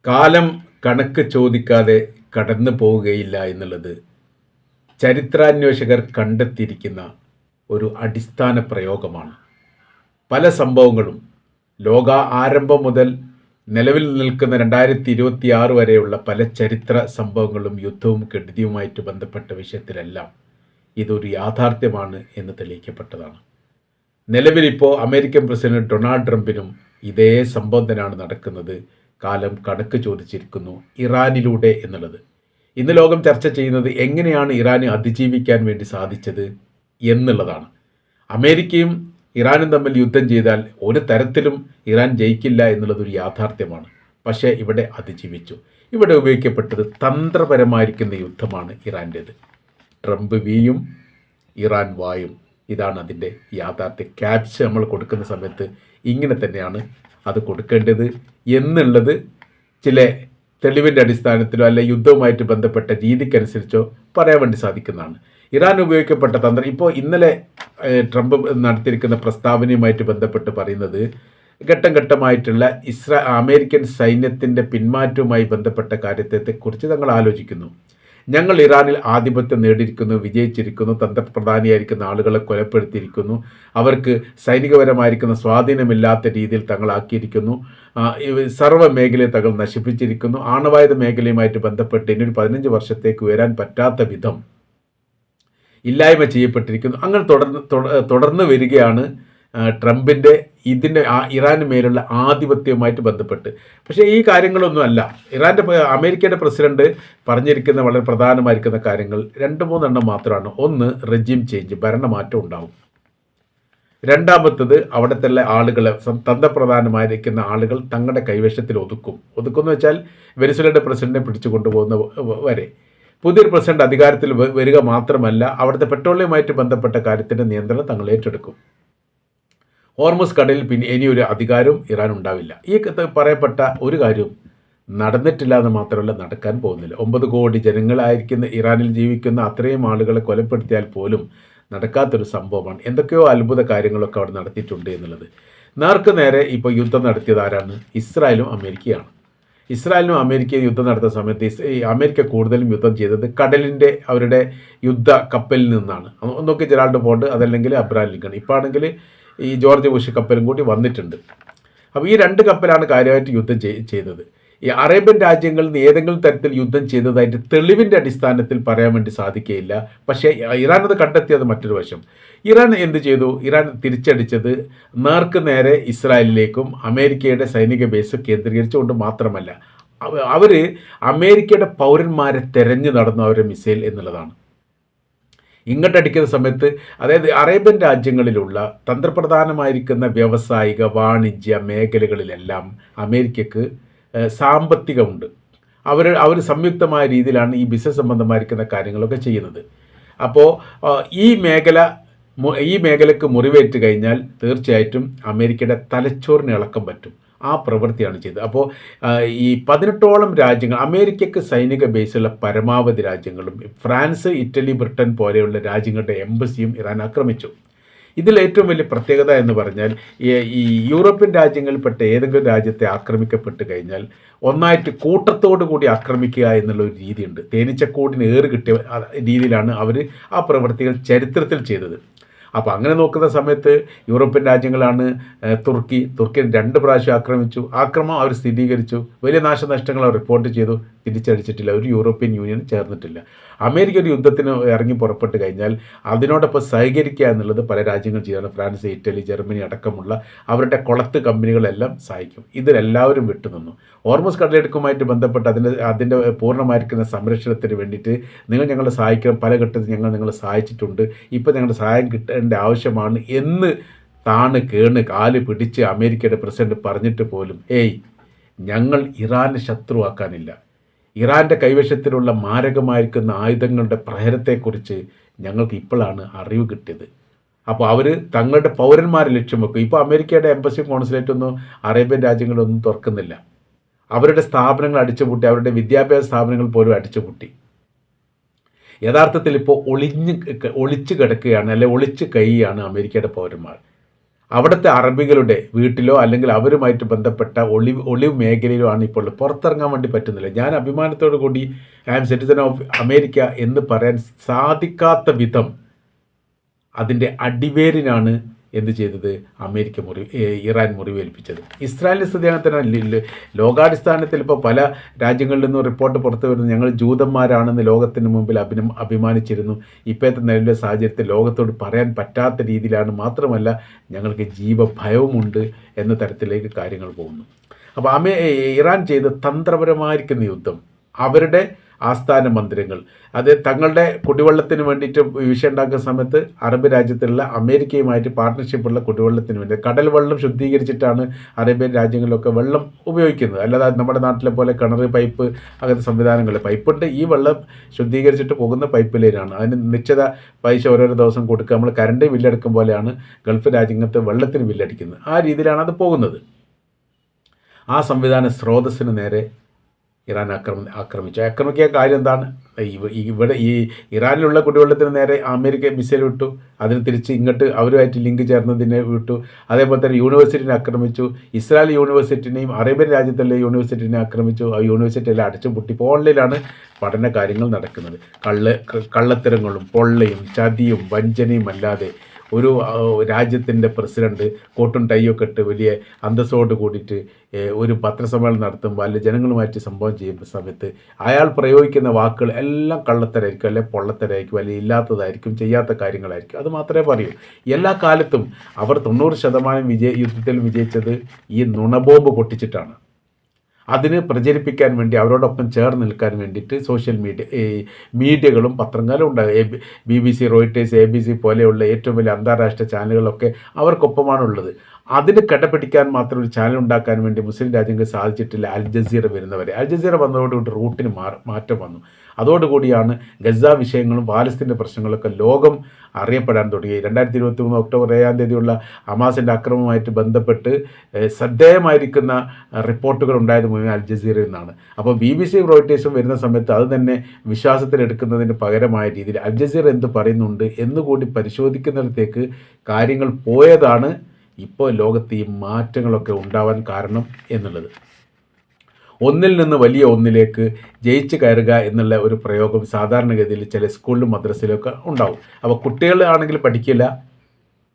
കാലം കണക്ക് ചോദിക്കാതെ കടന്നു പോവുകയില്ല എന്നുള്ളത് ചരിത്രാന്വേഷകർ കണ്ടെത്തിയിരിക്കുന്ന ഒരു അടിസ്ഥാന പ്രയോഗമാണ്. പല സംഭവങ്ങളും ലോക ആരംഭം മുതൽ നിലവിൽ നിൽക്കുന്ന 2026 വരെയുള്ള പല ചരിത്ര സംഭവങ്ങളും യുദ്ധവും കെടുതിയുമായിട്ട് ബന്ധപ്പെട്ട വിഷയത്തിലെല്ലാം ഇതൊരു യാഥാർത്ഥ്യമാണ് എന്ന് തെളിയിക്കപ്പെട്ടതാണ്. നിലവിലിപ്പോൾ അമേരിക്കൻ പ്രസിഡന്റ് ഡൊണാൾഡ് ട്രംപിനും ഇതേ സംഭവം തന്നെയാണ് നടക്കുന്നത്. കാലം കണക്ക് ചോദിച്ചിരിക്കുന്നു ഇറാനിലൂടെ എന്നുള്ളത്. ഇന്ന് ലോകം ചർച്ച ചെയ്യുന്നത് എങ്ങനെയാണ് ഇറാന് അതിജീവിക്കാൻ വേണ്ടി സാധിച്ചത് എന്നുള്ളതാണ്. അമേരിക്കയും ഇറാനും തമ്മിൽ യുദ്ധം ചെയ്താൽ ഒരു തരത്തിലും ഇറാൻ ജയിക്കില്ല എന്നുള്ളതൊരു യാഥാർത്ഥ്യമാണ്. പക്ഷേ ഇവിടെ അതിജീവിച്ചു. ഇവിടെ ഉപയോഗിക്കപ്പെട്ടത് തന്ത്രപരമായിരിക്കുന്ന യുദ്ധമാണ് ഇറാൻ്റേത്. ട്രംപ് വിയും ഇറാൻ വായും. ഇതാണ് അതിൻ്റെ യാഥാർത്ഥ്യം. ക്യാപ്സ് നമ്മൾ കൊടുക്കുന്ന സമയത്ത് ഇങ്ങനെ തന്നെയാണ് അത് കൊടുക്കേണ്ടത് എന്നുള്ളത് ചില തെളിവിൻ്റെ അടിസ്ഥാനത്തിലോ അല്ലെ യുദ്ധവുമായിട്ട് ബന്ധപ്പെട്ട രീതിക്കനുസരിച്ചോ പറയാൻ വേണ്ടി സാധിക്കുന്നതാണ്. ഇറാൻ ഉപയോഗിക്കപ്പെട്ട തന്ത്രം ഇപ്പോൾ ഇന്നലെ ട്രംപ് നടത്തിയിരിക്കുന്ന പ്രസ്താവനയുമായിട്ട് ബന്ധപ്പെട്ട് പറയുന്നത് ഘട്ടം ഘട്ടമായിട്ടുള്ള അമേരിക്കൻ സൈന്യത്തിൻ്റെ പിന്മാറ്റവുമായി ബന്ധപ്പെട്ട കാര്യത്തെക്കുറിച്ച് തങ്ങൾ ആലോചിക്കുന്നു. ഞങ്ങൾ ഇറാനിൽ ആധിപത്യം നേടിയിരിക്കുന്നു, വിജയിച്ചിരിക്കുന്നു, തന്ത്രപ്രധാനിയായിരിക്കുന്ന ആളുകളെ കൊലപ്പെടുത്തിയിരിക്കുന്നു, അവർക്ക് സൈനികപരമായിരിക്കുന്ന സ്വാധീനമില്ലാത്ത രീതിയിൽ തങ്ങളാക്കിയിരിക്കുന്നു, സർവ്വ മേഖലയെ തങ്ങൾ നശിപ്പിച്ചിരിക്കുന്നു, ആണവായുധ മേഖലയുമായിട്ട് ബന്ധപ്പെട്ട് ഇനി ഒരു 15 വർഷത്തേക്ക് ഉയരാൻ പറ്റാത്ത വിധം ഇല്ലായ്മ ചെയ്യപ്പെട്ടിരിക്കുന്നു. അങ്ങനെ തുടർന്ന് വരികയാണ് ട്രംപിൻ്റെ ഇതിൻ്റെ ഇറാന് മേലുള്ള ആധിപത്യവുമായിട്ട് ബന്ധപ്പെട്ട്. പക്ഷേ ഈ കാര്യങ്ങളൊന്നുമല്ല അമേരിക്കയുടെ പ്രസിഡന്റ് പറഞ്ഞിരിക്കുന്ന വളരെ പ്രധാനമായിരിക്കുന്ന കാര്യങ്ങൾ 2-3 മാത്രമാണ്. ഒന്ന്, റെജിം ചേഞ്ച്, ഭരണമാറ്റം ഉണ്ടാവും. രണ്ടാമത്തത്, അവിടുത്തെ ആളുകളെ തന്ത്രപ്രധാനമായിരിക്കുന്ന ആളുകൾ തങ്ങളുടെ കൈവശത്തിൽ ഒതുക്കുമെന്ന് വെച്ചാൽ വെനിസ്വേലയുടെ പ്രസിഡന്റിനെ പിടിച്ചു കൊണ്ടുപോകുന്ന വരെ. പുതിയൊരു പ്രസിഡന്റ് അധികാരത്തിൽ വരിക മാത്രമല്ല, അവിടുത്തെ പെട്രോളിയവുമായിട്ട് ബന്ധപ്പെട്ട കാര്യത്തിൻ്റെ നിയന്ത്രണം തങ്ങൾ ഏറ്റെടുക്കും. ഹോർമുസ് കടലിൽ പിന്നെ ഇനിയൊരു അധികാരവും ഇറാൻ ഉണ്ടാവില്ല. ഈ പറയപ്പെട്ട ഒരു കാര്യവും നടന്നിട്ടില്ല എന്ന് മാത്രമല്ല, നടക്കാൻ പോകുന്നില്ല. 9 കോടി ജനങ്ങളായിരിക്കുന്ന ഇറാനിൽ ജീവിക്കുന്ന അത്രയും ആളുകളെ കൊലപ്പെടുത്തിയാൽ പോലും നടക്കാത്തൊരു സംഭവമാണ്. എന്തൊക്കെയോ അത്ഭുത കാര്യങ്ങളൊക്കെ അവിടെ നടത്തിയിട്ടുണ്ട് എന്നുള്ളത്. നേർക്ക് നേരെ ഇപ്പോൾ യുദ്ധം നടത്തിയത് ആരാണ്? ഇസ്രായേലും അമേരിക്കയാണ്. ഇസ്രായേലിനും അമേരിക്കയും യുദ്ധം നടത്തുന്ന സമയത്ത് അമേരിക്ക കൂടുതലും യുദ്ധം ചെയ്തത് കടലിൻ്റെ അവരുടെ യുദ്ധ കപ്പലിൽ നിന്നാണ്. ഒന്നൊക്കെ ജെറാൾഡ് ഫോർഡ്, അതല്ലെങ്കിൽ അബ്രഹാം ലിങ്കൺ. ഇപ്പോൾ ആണെങ്കിൽ ഈ ജോർജ് ബുഷ് കപ്പലും കൂടി വന്നിട്ടുണ്ട്. അപ്പോൾ ഈ 2 കപ്പലാണ് കാര്യമായിട്ട് യുദ്ധം ചെയ്തത്. ഈ അറേബ്യൻ രാജ്യങ്ങളിൽ നിന്ന് ഏതെങ്കിലും തരത്തിൽ യുദ്ധം ചെയ്തതായിട്ട് തെളിവിൻ്റെ അടിസ്ഥാനത്തിൽ പറയാൻ വേണ്ടി സാധിക്കുകയില്ല. പക്ഷേ ഇറാൻ അത് കണ്ടെത്തിയത് മറ്റൊരു വശം. ഇറാൻ എന്ത് ചെയ്തു? ഇറാൻ തിരിച്ചടിച്ചത് നേർക്ക് നേരെ ഇസ്രായേലിലേക്കും അമേരിക്കയുടെ സൈനിക ബേസ് കേന്ദ്രീകരിച്ചുകൊണ്ട് മാത്രമല്ല, അവർ അമേരിക്കയുടെ പൗരന്മാരെ തെരഞ്ഞു നടന്നു അവരുടെ മിസൈൽ എന്നുള്ളതാണ്. ഇങ്ങോട്ടടിക്കുന്ന സമയത്ത്, അതായത് അറേബ്യൻ രാജ്യങ്ങളിലുള്ള തന്ത്രപ്രധാനമായിരിക്കുന്ന വ്യാവസായിക വാണിജ്യ മേഖലകളിലെല്ലാം അമേരിക്കക്ക് സാമ്പത്തികമുണ്ട്. അവർ സംയുക്തമായ രീതിയിലാണ് ഈ ബിസിനസ് സംബന്ധമായിരിക്കുന്ന കാര്യങ്ങളൊക്കെ ചെയ്യുന്നത്. അപ്പോൾ ഈ മേഖലക്ക് മുറിവേറ്റ് കഴിഞ്ഞാൽ തീർച്ചയായിട്ടും അമേരിക്കയുടെ തലച്ചോറിന് ഇളക്കം പറ്റും. ആ പ്രവൃത്തിയാണ് ചെയ്തത്. അപ്പോൾ ഈ 18ഓളം രാജ്യങ്ങൾ, അമേരിക്കയ്ക്ക് സൈനിക ബേസുള്ള പരമാവധി രാജ്യങ്ങളും ഫ്രാൻസ്, ഇറ്റലി, ബ്രിട്ടൻ പോലെയുള്ള രാജ്യങ്ങളുടെ എംബസിയും ഇറാൻ ആക്രമിച്ചു. ഇതിൽ ഏറ്റവും വലിയ പ്രത്യേകത എന്ന് പറഞ്ഞാൽ, ഈ യൂറോപ്യൻ രാജ്യങ്ങളിൽപ്പെട്ട ഏതെങ്കിലും രാജ്യത്തെ ആക്രമിക്കപ്പെട്ട് കഴിഞ്ഞാൽ ഒന്നായിട്ട് കൂട്ടത്തോടു കൂടി ആക്രമിക്കുക എന്നുള്ളൊരു രീതിയുണ്ട്. തേനീച്ചക്കൂടിന് ഏറ് കിട്ടിയ രീതിയിലാണ് അവർ ആ പ്രവൃത്തികൾ ചരിത്രത്തിൽ ചെയ്തത്. അപ്പോൾ അങ്ങനെ നോക്കുന്ന സമയത്ത് യൂറോപ്യൻ രാജ്യങ്ങളാണ് തുർക്കി 2 പ്രാവശ്യം ആക്രമിച്ചു. ആക്രമണം അവർ സ്ഥിരീകരിച്ചു. വലിയ നാശനഷ്ടങ്ങൾ അവർ റിപ്പോർട്ട് ചെയ്തു. തിരിച്ചടിച്ചിട്ടില്ല. ഒരു യൂറോപ്യൻ യൂണിയൻ ചേർന്നിട്ടില്ല. അമേരിക്ക ഒരു യുദ്ധത്തിന് ഇറങ്ങി പുറപ്പെട്ട് കഴിഞ്ഞാൽ അതിനോടൊപ്പം സഹകരിക്കുക എന്നുള്ളത് പല രാജ്യങ്ങൾ ചെയ്താണ്. ഫ്രാൻസ്, ഇറ്റലി, ജർമ്മനി അടക്കമുള്ള അവരുടെ കൊളത്ത് കമ്പനികളെല്ലാം സഹായിക്കും. ഇതിലെല്ലാവരും വിട്ടുനിന്നു. ഹോർമുസ് കടലെടുക്കുമായിട്ട് ബന്ധപ്പെട്ട് അതിൻ്റെ പൂർണ്ണമായിരിക്കുന്ന സംരക്ഷണത്തിന് വേണ്ടിയിട്ട് നിങ്ങൾ ഞങ്ങളെ സഹായിക്കണം, പല ഘട്ടത്തിൽ ഞങ്ങൾ നിങ്ങളെ സഹായിച്ചിട്ടുണ്ട്, ഇപ്പോൾ ഞങ്ങളുടെ സഹായം കിട്ടേണ്ട ആവശ്യമാണ് എന്ന് കേണ് കാല് പിടിച്ച് അമേരിക്കയുടെ പ്രസിഡന്റ് പറഞ്ഞിട്ട് പോലും ഞങ്ങൾ ഇറാനെ ശത്രുവാക്കാനില്ല, ഇറാൻ്റെ കൈവശത്തിലുള്ള മാരകമായിരിക്കുന്ന ആയുധങ്ങളുടെ പ്രഹരത്തെക്കുറിച്ച് ഞങ്ങൾക്ക് ഇപ്പോഴാണ് അറിവ് കിട്ടിയത്. അപ്പോൾ അവർ തങ്ങളുടെ പൗരന്മാരെ ലക്ഷ്യം വെക്കും. ഇപ്പോൾ അമേരിക്കയുടെ എംബസി കോൺസുലേറ്റൊന്നും അറേബ്യൻ രാജ്യങ്ങളൊന്നും തുറക്കുന്നില്ല. അവരുടെ സ്ഥാപനങ്ങൾ അടിച്ചുപൂട്ടി, അവരുടെ വിദ്യാഭ്യാസ സ്ഥാപനങ്ങൾ പോലും അടിച്ചുപൂട്ടി. യഥാർത്ഥത്തിൽ ഇപ്പോൾ ഒളിച്ച് കിടക്കുകയാണ്, അല്ലെ ഒളിച്ച് കഴിയുകയാണ് അമേരിക്കയുടെ പൗരന്മാർ. അവിടുത്തെ അറബികളുടെ വീട്ടിലോ അല്ലെങ്കിൽ അവരുമായിട്ട് ബന്ധപ്പെട്ട ഒളിവ് മേഖലയിലോ ആണ് ഇപ്പോൾ പുറത്തിറങ്ങാൻ വേണ്ടി പറ്റുന്നില്ല. ഞാൻ അഭിമാനത്തോടു കൂടി I am citizen of America എന്ന് പറയാൻ സാധിക്കാത്ത വിധം അതിൻ്റെ അടിവേരിനാണ് എന്ത് ചെയ്തത് ഇറാൻ മുറിവേൽപ്പിച്ചത്. ഇസ്രായേലിൻ്റെ സ്ഥിതി അങ്ങനെ തന്നെ. ലോകാടിസ്ഥാനത്തിൽ ഇപ്പോൾ പല രാജ്യങ്ങളിൽ നിന്നും റിപ്പോർട്ട് പുറത്തു വരുന്നത് ഞങ്ങൾ ജൂതന്മാരാണെന്ന് ലോകത്തിന് മുമ്പിൽ അഭിമാനിച്ചിരുന്നു. ഇപ്പോഴത്തെ നിലവിലെ സാഹചര്യത്തിൽ ലോകത്തോട് പറയാൻ പറ്റാത്ത രീതിയിലാണ്. മാത്രമല്ല ഞങ്ങൾക്ക് ജീവഭയവുമുണ്ട് എന്ന തരത്തിലേക്ക് കാര്യങ്ങൾ പോകുന്നു. അപ്പോൾ ഇറാൻ ചെയ്ത തന്ത്രപരമായിരിക്കുന്ന യുദ്ധം, അവരുടെ ആസ്ഥാന മന്ദിരങ്ങൾ, അത് തങ്ങളുടെ കുടിവെള്ളത്തിന് വേണ്ടിയിട്ട് വിഷയം ഉണ്ടാക്കുന്ന സമയത്ത് അറബ് രാജ്യത്തിലുള്ള അമേരിക്കയുമായിട്ട് പാർട്ട്ണർഷിപ്പുള്ള കുടിവെള്ളത്തിന് വേണ്ടി കടൽ വെള്ളം ശുദ്ധീകരിച്ചിട്ടാണ് അറേബ്യൻ രാജ്യങ്ങളിലൊക്കെ വെള്ളം ഉപയോഗിക്കുന്നത്. അല്ലാതെ നമ്മുടെ നാട്ടിലെ പോലെ കിണർ, പൈപ്പ്, അങ്ങനത്തെ സംവിധാനങ്ങൾ പൈപ്പുണ്ട്. ഈ വെള്ളം ശുദ്ധീകരിച്ചിട്ട് പോകുന്ന പൈപ്പ് ലൈനാണ്. അതിന് നിശ്ചിത പൈസ ഓരോരോ ദിവസം കൊടുക്കുക. നമ്മൾ കറണ്ട് ബില്ലടിക്കും പോലെയാണ് ഗൾഫ് രാജ്യങ്ങൾക്ക് വെള്ളത്തിന് ബില്ലടിക്കുന്നത്. ആ രീതിയിലാണ് അത് പോകുന്നത്. ആ സംവിധാന സ്രോതസ്സിന് നേരെ ഇറാൻ ആക്രമിച്ചു. ആക്രമിക്കാൻ കാര്യം എന്താണ്? ഇവിടെ ഈ ഇറാനിലുള്ള കുടിവെള്ളത്തിന് നേരെ അമേരിക്ക മിസൈൽ വിട്ടു. അതിന് തിരിച്ച് ഇങ്ങോട്ട് അവരുമായിട്ട് ലിങ്ക് ചേർന്നതിനെ വിട്ടു. അതേപോലെ തന്നെ യൂണിവേഴ്സിറ്റിനെ ആക്രമിച്ചു. ഇസ്രായേൽ യൂണിവേഴ്സിറ്റിനെയും അറേബ്യൻ രാജ്യത്തുള്ള യൂണിവേഴ്സിറ്റിനെ ആക്രമിച്ചു. ആ യൂണിവേഴ്സിറ്റിയെല്ലാം അടച്ചു പൂട്ടി. ഇപ്പോൾ ഓൺലൈനിലാണ് പഠന കാര്യങ്ങൾ നടക്കുന്നത്. കള്ളത്തരങ്ങളും പൊള്ളയും ചതിയും വഞ്ചനയും അല്ലാതെ ഒരു രാജ്യത്തിൻ്റെ പ്രസിഡന്റ് കോട്ടും ടൈയൊക്കെ ഇട്ട് വലിയ അന്തസ്സോട് കൂടിയിട്ട് ഒരു പത്രസമ്മേളനം നടത്തുമ്പോൾ അല്ലെങ്കിൽ ജനങ്ങളുമായിട്ട് സംഭവം ചെയ്യുന്ന സമയത്ത് അയാൾ പ്രയോഗിക്കുന്ന വാക്കുകൾ എല്ലാം കള്ളത്തരായിരിക്കും, അല്ലെങ്കിൽ പൊള്ളത്തരായിരിക്കും, അല്ലെങ്കിൽ ഇല്ലാത്തതായിരിക്കും, ചെയ്യാത്ത കാര്യങ്ങളായിരിക്കും. അത് മാത്രമേ പറയൂ. എല്ലാ കാലത്തും അവർ 90% യുദ്ധത്തിൽ വിജയിച്ചത് ഈ നുണബോംബ് പൊട്ടിച്ചിട്ടാണ്. അതിന് പ്രചരിപ്പിക്കാൻ വേണ്ടി അവരോടൊപ്പം ചേർന്ന് നിൽക്കാൻ വേണ്ടിയിട്ട് സോഷ്യൽ മീഡിയകളും പത്രങ്ങളും ഉണ്ടാകും. BBC, റോയിട്ടേഴ്സ്, ABC പോലെയുള്ള ഏറ്റവും വലിയ അന്താരാഷ്ട്ര ചാനലുകളൊക്കെ അവർക്കൊപ്പമാണുള്ളത്. അതിന് കടപിടിക്കാൻ മാത്രം ഒരു ചാനൽ ഉണ്ടാക്കാൻ വേണ്ടി മുസ്ലിം രാജ്യങ്ങൾക്ക് സാധിച്ചിട്ടില്ല. അൽ ജസീറ വരുന്നവരെ. അൽ ജസീറ വന്നതോടുകൂടി റൂട്ടിന് മാറ്റം വന്നു. അതോടുകൂടിയാണ് ഗസ വിഷയങ്ങളും പാലസ്തീൻ്റെ പ്രശ്നങ്ങളൊക്കെ ലോകം അറിയപ്പെടാൻ തുടങ്ങി. 2023 ഒക്ടോബർ 7 ഹമാസിൻ്റെ ആക്രമണവുമായിട്ട് ബന്ധപ്പെട്ട് ശ്രദ്ധേയമായിരിക്കുന്ന റിപ്പോർട്ടുകൾ ഉണ്ടായത് മുഴുവൻ അൽ ജസീറയിൽ നിന്നാണ്. അപ്പോൾ BBC, റോയിട്ടേഴ്സും വരുന്ന സമയത്ത് അത് തന്നെ വിശ്വാസത്തിലെടുക്കുന്നതിന് പകരമായ രീതിയിൽ അൽ ജസീറ എന്ത് പറയുന്നുണ്ട് എന്നുകൂടി പരിശോധിക്കുന്നിടത്തേക്ക് കാര്യങ്ങൾ പോയതാണ് ഇപ്പോൾ ലോകത്ത് ഈ മാറ്റങ്ങളൊക്കെ ഉണ്ടാവാൻ കാരണം എന്നുള്ളത്. ഒന്നിൽ നിന്ന് വലിയ ഒന്നിലേക്ക് ജയിച്ച് കയറുക എന്നുള്ള ഒരു പ്രയോഗം സാധാരണഗതിയിൽ ചില സ്കൂളിലും മദ്രസയിലൊക്കെ ഉണ്ടാവും. അപ്പോൾ കുട്ടികൾ ആണെങ്കിൽ പഠിക്കില്ല.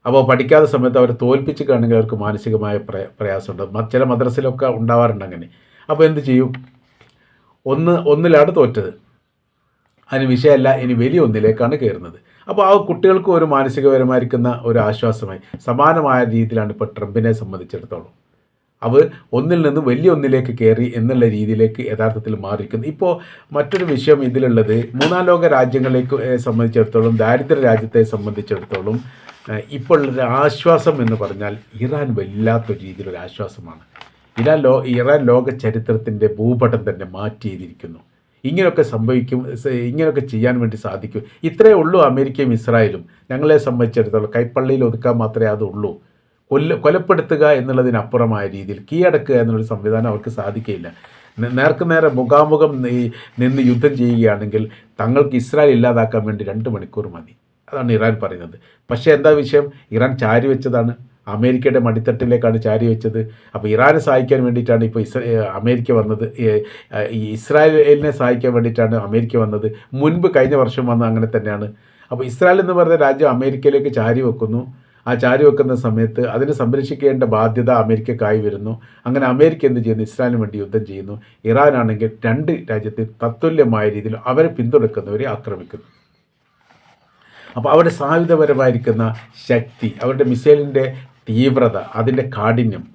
അപ്പോൾ പഠിക്കാത്ത സമയത്ത് അവർ തോൽപ്പിച്ച് കാണുമെങ്കിൽ അവർക്ക് മാനസികമായ പ്രയാസമുണ്ട്. ചില മദ്രസയിലൊക്കെ ഉണ്ടാവാറുണ്ട് അങ്ങനെ. അപ്പോൾ എന്ത് ചെയ്യും? ഒന്നിലാണ് തോറ്റത്, അതിന് വിഷയമല്ല, ഇനി വലിയ ഒന്നിലേക്കാണ് കയറുന്നത്. അപ്പോൾ ആ കുട്ടികൾക്ക് ഒരു മാനസികപരമായിരിക്കുന്ന ഒരു ആശ്വാസമായി. സമാനമായ രീതിയിലാണ് ഇപ്പോൾ ട്രംപിനെ സംബന്ധിച്ചിടത്തോളം അവർ ഒന്നിൽ നിന്ന് വലിയ ഒന്നിലേക്ക് കയറി എന്നുള്ള രീതിയിലേക്ക് യഥാർത്ഥത്തിൽ മാറിയിരിക്കുന്നു. ഇപ്പോൾ മറ്റൊരു വിഷയം ഇതിലുള്ളത്, മൂന്നാം ലോക രാജ്യങ്ങളേക്ക് സംബന്ധിച്ചിടത്തോളം, ദാരിദ്ര്യ രാജ്യത്തെ സംബന്ധിച്ചിടത്തോളം ഇപ്പോൾ ഉള്ളൊരു ആശ്വാസം എന്ന് പറഞ്ഞാൽ ഇറാൻ വല്ലാത്തൊരു രീതിയിലൊരു ആശ്വാസമാണ്. ഇറാൻ ലോക ചരിത്രത്തിൻ്റെ ഭൂപടം തന്നെ മാറ്റി ചെയ്തിരിക്കുന്നു. ഇങ്ങനെയൊക്കെ സംഭവിക്കും, ഇങ്ങനെയൊക്കെ ചെയ്യാൻ വേണ്ടി സാധിക്കും. ഇത്രയേ ഉള്ളൂ അമേരിക്കയും ഇസ്രായേലും. ഞങ്ങളെ സംബന്ധിച്ചിടത്തോളം കൈപ്പള്ളിയിൽ ഒതുക്കാൻ മാത്രമേ അതുള്ളൂ. കൊലപ്പെടുത്തുക എന്നുള്ളതിനപ്പുറമായ രീതിയിൽ കീഴടക്കുക എന്നുള്ളൊരു സംവിധാനം അവർക്ക് സാധിക്കുകയില്ല. നേർക്കുനേരെ മുഖാമുഖം നിന്ന് യുദ്ധം ചെയ്യുകയാണെങ്കിൽ തങ്ങൾക്ക് ഇസ്രായേൽ ഇല്ലാതാക്കാൻ വേണ്ടി 2 മണിക്കൂർ മതി. അതാണ് ഇറാൻ പറയുന്നത്. പക്ഷേ എന്താ വിഷയം? ഇറാൻ ചാരി വെച്ചതാണ്, അമേരിക്കയുടെ മടിത്തട്ടിലേക്കാണ് ചാരി വെച്ചത്. അപ്പോൾ ഇറാനെ സഹായിക്കാൻ വേണ്ടിയിട്ടാണ് ഇപ്പോൾ അമേരിക്ക വന്നത്, ഇസ്രായേലിനെ സഹായിക്കാൻ വേണ്ടിയിട്ടാണ് അമേരിക്ക വന്നത്. മുൻപ് കഴിഞ്ഞ വർഷം വന്നത് അങ്ങനെ തന്നെയാണ്. അപ്പോൾ ഇസ്രായേൽ എന്ന് പറയുന്ന രാജ്യം അമേരിക്കയിലേക്ക് ചാരി വെക്കുന്നു. ആ ചാരി വെക്കുന്ന സമയത്ത് അതിനെ സംരക്ഷിക്കേണ്ട ബാധ്യത അമേരിക്കക്കായി വരുന്നു. അങ്ങനെ അമേരിക്ക എന്ത് ചെയ്യുന്നു? ഇസ്രായേലിന് വേണ്ടി യുദ്ധം ചെയ്യുന്നു. ഇറാനാണെങ്കിൽ 2 രാജ്യത്തെ തത്തുല്യമായ രീതിയിൽ അവരെ പിന്തുണയ്ക്കുന്നവരെ ആക്രമിക്കുന്നു. അപ്പോൾ അവരുടെ സായുധപരമായിരിക്കുന്ന ശക്തി, അവരുടെ മിസൈലിൻ്റെ തീവ്രത, അതിൻ്റെ കാഠിന്യം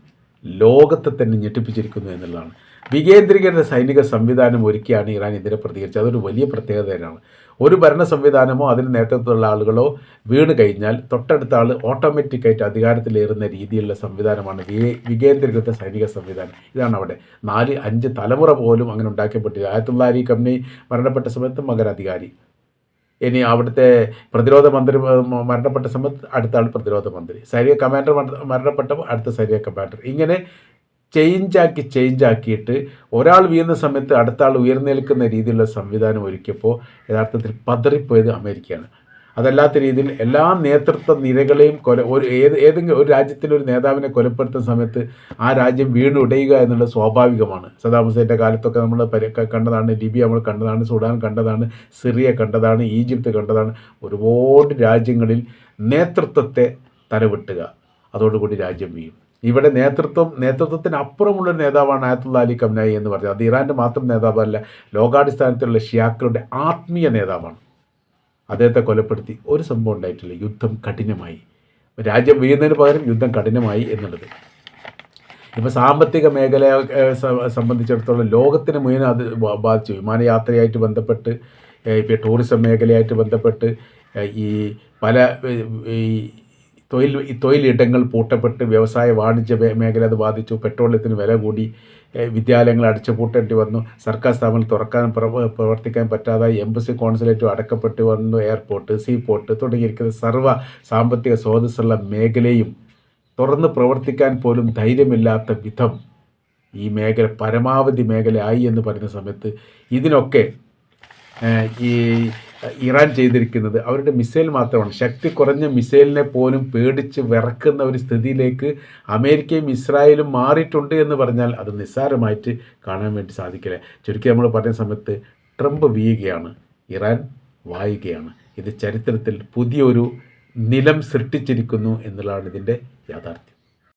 ലോകത്തെ തന്നെ ഞെട്ടിപ്പിച്ചിരിക്കുന്നു എന്നുള്ളതാണ്. വികേന്ദ്രീകൃത സൈനിക സംവിധാനം ഒരുക്കിയാണ് ഇറാൻ ഇതിനെ പ്രതികരിച്ചത്. അതൊരു വലിയ പ്രത്യേകത തന്നെയാണ്. ഒരു ഭരണ സംവിധാനമോ അതിന് നേതൃത്വമുള്ള ആളുകളോ വീണ് കഴിഞ്ഞാൽ തൊട്ടടുത്ത ആൾ ഓട്ടോമാറ്റിക്കായിട്ട് അധികാരത്തിലേറുന്ന രീതിയിലുള്ള സംവിധാനമാണ് വികേന്ദ്രീകൃത സൈനിക സംവിധാനം. ഇതാണ് അവിടെ 4-5 തലമുറ പോലും അങ്ങനെ ഉണ്ടാക്കപ്പെട്ടില്ല. ആയത്തുള്ള അലി ഖംനൈ മരണപ്പെട്ട സമയത്ത് മകൻ അധികാരി, ഇനി അവിടുത്തെ പ്രതിരോധ മന്ത്രി മരണപ്പെട്ട സമയത്ത് അടുത്ത ആൾ പ്രതിരോധ മന്ത്രി, സൈനിക കമാൻഡർ മരണപ്പെട്ടപ്പോൾ അടുത്ത സൈനിക കമാൻഡർ, ഇങ്ങനെ ചേഞ്ചാക്കിയിട്ട് ഒരാൾ വീഴുന്ന സമയത്ത് അടുത്ത ആൾ ഉയർന്നേൽക്കുന്ന രീതിയിലുള്ള സംവിധാനം ഒരുക്കിയപ്പോൾ യഥാർത്ഥത്തിൽ പതറിപ്പോയത് അമേരിക്കയാണ്. അതല്ലാത്ത രീതിയിൽ എല്ലാ നേതൃത്വ നിരകളെയും ഏതെങ്കിലും ഒരു രാജ്യത്തിൻ്റെ ഒരു നേതാവിനെ കൊലപ്പെടുത്തുന്ന സമയത്ത് ആ രാജ്യം വീണുടയുക എന്നുള്ളത് സ്വാഭാവികമാണ്. സദാം ഹുസൈൻ്റെ കാലത്തൊക്കെ നമ്മൾ കണ്ടതാണ്, ലിബിയ നമ്മൾ കണ്ടതാണ്, സുഡാൻ കണ്ടതാണ്, സിറിയ കണ്ടതാണ്, ഈജിപ്ത് കണ്ടതാണ്. ഒരുപാട് രാജ്യങ്ങളിൽ നേതൃത്വത്തെ തലവെട്ടുക, അതോടുകൂടി രാജ്യം വീഴും. ഇവിടെ നേതൃത്വത്തിന് അപ്പുറമുള്ളൊരു നേതാവാണ് ആയത്തുള്ള അലി ഖംനായി എന്ന് പറഞ്ഞത്. അത് ഇറാൻ്റെ മാത്രം നേതാവല്ല, ലോകാടിസ്ഥാനത്തിലുള്ള ഷിയാക്കളുടെ ആത്മീയ നേതാവാണ്. അദ്ദേഹത്തെ കൊലപ്പെടുത്തി ഒരു സംഭവം ഉണ്ടായിട്ടില്ല. യുദ്ധം കഠിനമായി, രാജ്യം വീഴുന്നതിന് പകരം യുദ്ധം കഠിനമായി എന്നുള്ളത്. ഇപ്പോൾ സാമ്പത്തിക മേഖലയെ സംബന്ധിച്ചിടത്തോളം ലോകത്തിന് മുഴുവൻ അത് ബാധിച്ചു. വിമാനയാത്രയായിട്ട് ബന്ധപ്പെട്ട്, ഇപ്പോൾ ടൂറിസം മേഖലയായിട്ട് ബന്ധപ്പെട്ട്, ഈ പല ഈ തൊഴിലിടങ്ങൾ പൂട്ടപ്പെട്ട്, വ്യവസായ വാണിജ്യ മേഖല അത് ബാധിച്ചു. പെട്രോളിയത്തിന് വില കൂടി, വിദ്യാലയങ്ങൾ അടച്ചുപൂട്ടേണ്ടി വന്നു, സർക്കാർ സ്ഥാപനങ്ങൾ തുറക്കാൻ പ്രവർത്തിക്കാൻ പറ്റാതായി, എംബസി കോൺസുലേറ്റും അടക്കപ്പെട്ട് വന്നു, എയർപോർട്ട്, സീപോർട്ട് തുടങ്ങിയിരിക്കുന്ന സർവ്വ സാമ്പത്തിക സ്രോതസ്സുള്ള മേഖലയും തുറന്ന് പ്രവർത്തിക്കാൻ പോലും ധൈര്യമില്ലാത്ത വിധം ഈ മേഖല പരമാവധി മേഖലയായി എന്ന് പറയുന്ന സമയത്ത് ഇതിനൊക്കെ ഈ ഇറാൻ ചെയ്തിരിക്കുന്നത് അവരുടെ മിസൈൽ മാത്രമാണ്. ശക്തി കുറഞ്ഞ മിസൈലിനെ പോലും പേടിച്ച് വിറക്കുന്ന ഒരു സ്ഥിതിയിലേക്ക് അമേരിക്കയും ഇസ്രായേലും മാറിയിട്ടുണ്ട് എന്ന് പറഞ്ഞാൽ അത് നിസ്സാരമായിട്ട് കാണാൻ വേണ്ടി സാധിക്കില്ല. ചുരുക്കി നമ്മൾ പറയുന്ന സമയത്ത് ട്രംപ് വീഴുകയാണ്, ഇറാൻ വായുകയാണ്. ഇത് ചരിത്രത്തിൽ പുതിയൊരു നിലം സൃഷ്ടിച്ചിരിക്കുന്നു എന്നുള്ളതാണ് ഇതിൻ്റെ യാഥാർത്ഥ്യം.